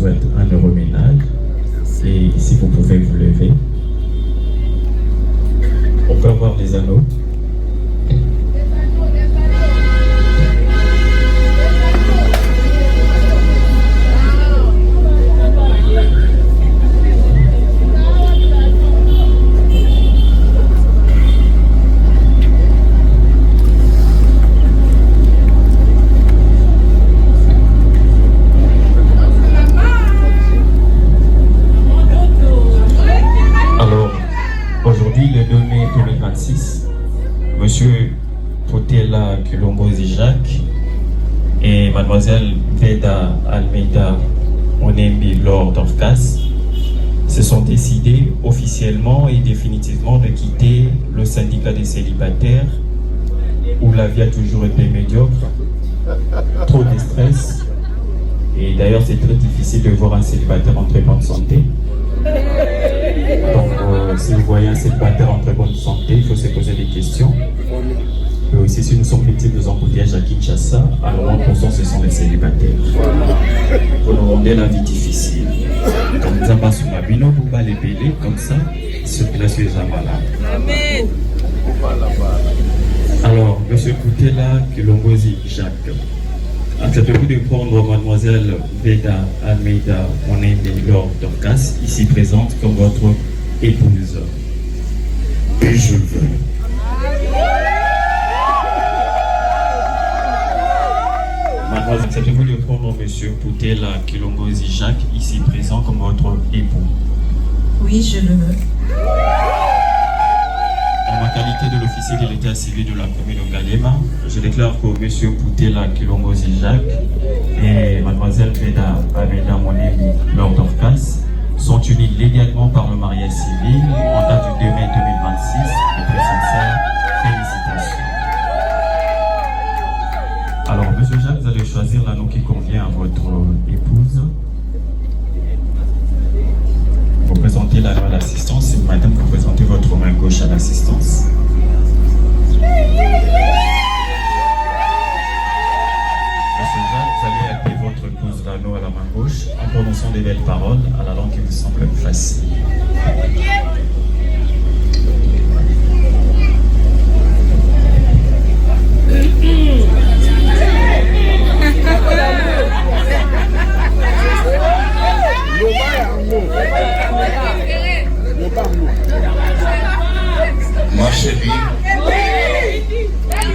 souhaite un heureux ménage. Et si vous pouvez vous lever, on peut avoir les anneaux. Aujourd'hui, le 2 mai 2026, Monsieur Potela Kilombozi Jacques et Mademoiselle Veda Almeida Onembi Lord of Cass se sont décidés officiellement et définitivement de quitter le syndicat des célibataires où la vie a toujours été médiocre, trop de stress, et d'ailleurs c'est très difficile de voir un célibataire en très bonne santé. Donc, si vous voyez un célibataire en très bonne santé, il faut se poser des questions. Et aussi, si nous sommes victimes des embouteillages à Kinshasa, alors 1% ce sont les célibataires. Vous nous rendez la vie difficile. Comme nous avons sur la bino, vous allez les bélés, comme ça, circulation est malade. Amen. Alors, monsieur Koutela Kilombozi Jacques, acceptez-vous de prendre mademoiselle Veda Almeida Onembi Lord of Cass, ici présente, comme votre épouse? Et je veux. Mademoiselle, acceptez-vous de prendre monsieur Potela Kilombozi Jacques, ici présent, comme votre époux? Oui, je le veux. En ma qualité de l'officier de l'état civil de la commune de Galema, je déclare que M. Potela Kilombozi Jacques et Mlle Veda Almeida Onembi Lord of Cass sont unis légalement par le mariage civil en date du 2 mai 2026 et très sincères félicitations. Alors, M. Jacques, vous allez choisir l'anneau qui convient à votre épouse. Vous présentez l'anneau à l'assistance et madame, vous présentez votre main gauche à l'assistance. Monsieur Jacques, vous allez appeler votre épouse l'anneau à la main gauche en prononçant des belles paroles à la langue qui vous semble facile. Ma chérie,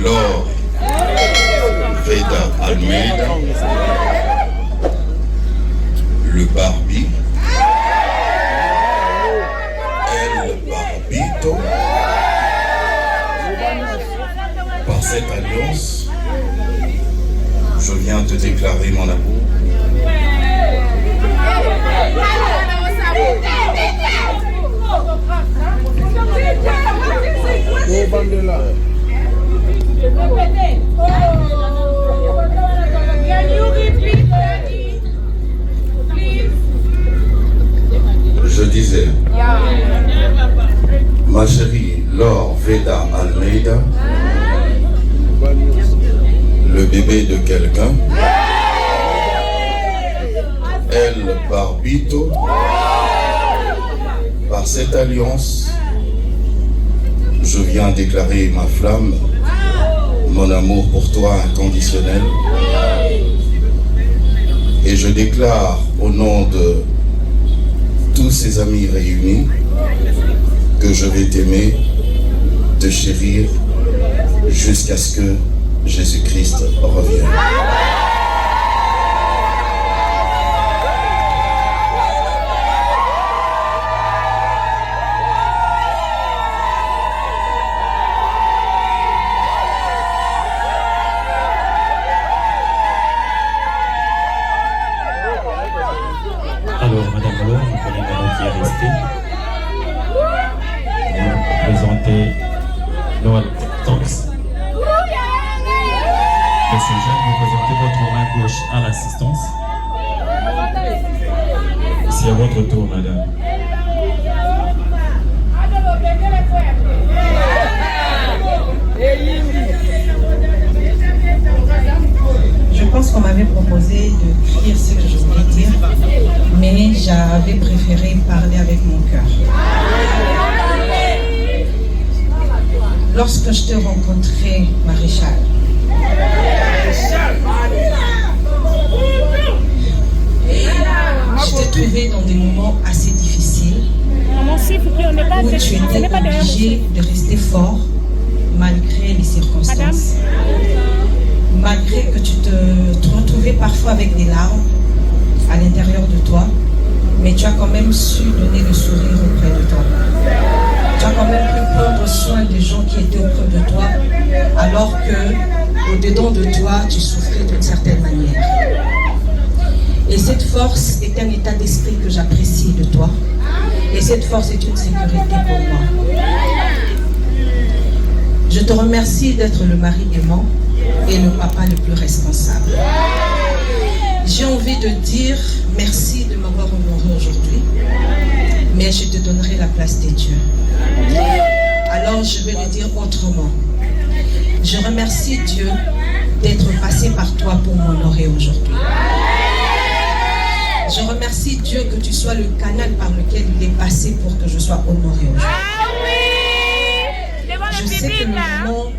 Laure Veda Almeida, le Barbie, El Barbito, par cette alliance, je viens te déclarer mon amour. Je disais, ma chérie Laure Veda Almeida, le bébé de quelqu'un, El Barbito, par cette alliance, je viens déclarer ma flamme, mon amour pour toi inconditionnel. Et je déclare au nom de tous ces amis réunis que je vais t'aimer, te chérir, jusqu'à ce que Jésus-Christ revienne. Alors, madame Laure, vous prenez l'anneau qui est resté. Vous présentez Noël Tanks. Monsieur Jacques, vous présentez votre main gauche à l'assistance. C'est à votre tour, madame. Je pense qu'on m'avait proposé de dire ce que je voulais dire. préféré parler avec mon cœur. Lorsque je t'ai rencontré, Maréchal, je t'ai trouvé dans des moments assez difficiles où tu étais obligé de rester fort malgré les circonstances. Malgré que tu te retrouvais parfois avec des larmes à l'intérieur de toi, mais tu as quand même su donner le sourire auprès de toi. Tu as quand même pu prendre soin des gens qui étaient auprès de toi, alors que au-dedans de toi, tu souffrais d'une certaine manière. Et cette force est un état d'esprit que j'apprécie de toi. Et cette force est une sécurité pour moi. Je te remercie d'être le mari aimant et le papa le plus responsable. J'ai envie de dire merci de m'avoir honoré aujourd'hui, mais je te donnerai la place des dieux. Alors je vais le dire autrement. Je remercie Dieu d'être passé par toi pour m'honorer aujourd'hui. Je remercie Dieu que tu sois le canal par lequel il est passé pour que je sois honoré aujourd'hui. Je sais que le moment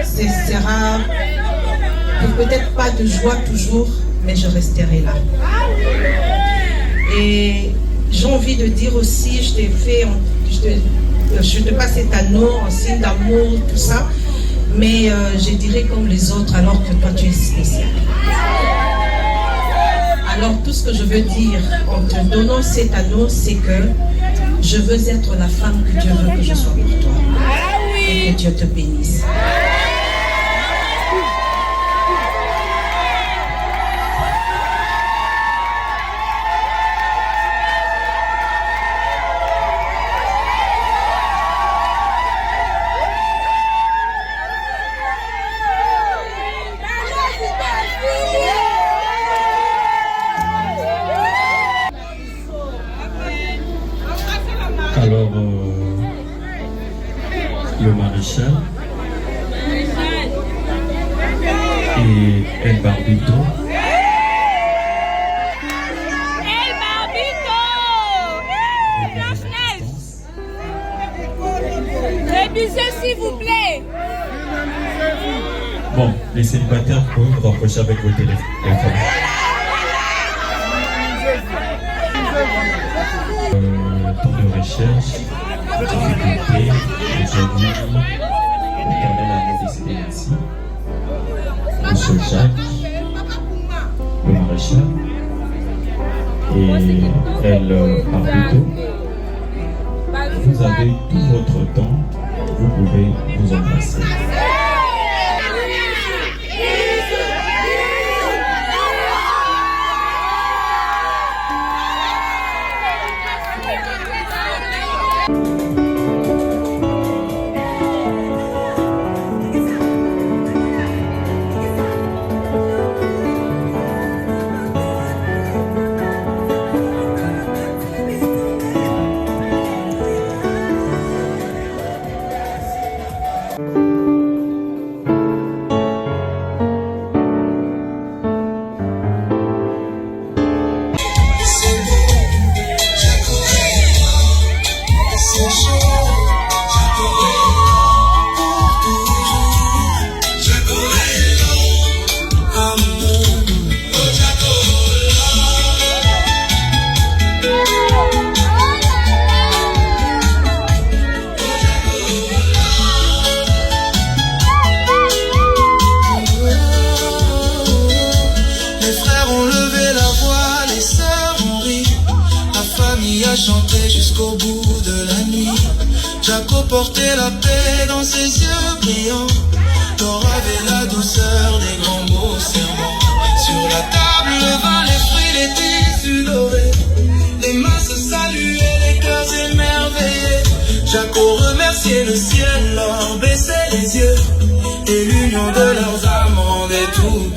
sera peut-être pas de joie toujours, mais je resterai là. Et j'ai envie de dire aussi, je te passe cet anneau en signe d'amour, tout ça, mais je dirais comme les autres, alors que toi tu es spécial. Alors tout ce que je veux dire en te donnant cet anneau, c'est que je veux être la femme que Dieu veut que je sois pour toi. Et que Dieu te bénisse. Alors, le maréchal et El Barbito. El Barbito! Blanche-Neige! Révisez s'il vous plaît! Bon, les célibataires peuvent rapprocher avec vos téléphones. Temps de recherche, difficulté, aujourd'hui, l'Éternel a décidé ainsi. Monsieur Jacques, le maréchal, et El Barbito, vous avez tout votre temps, vous pouvez vous embrasser. Chanter jusqu'au bout de la nuit. Jaco portait la paix dans ses yeux brillants. Dora avait la douceur des grands mots serments. Sur la table, le vin, les fruits, les tissus dorés. Les mains se saluaient, les cœurs émerveillés. Jaco remerciait le ciel, leur baissait les yeux. Et l'union de leurs âmes rendait tout.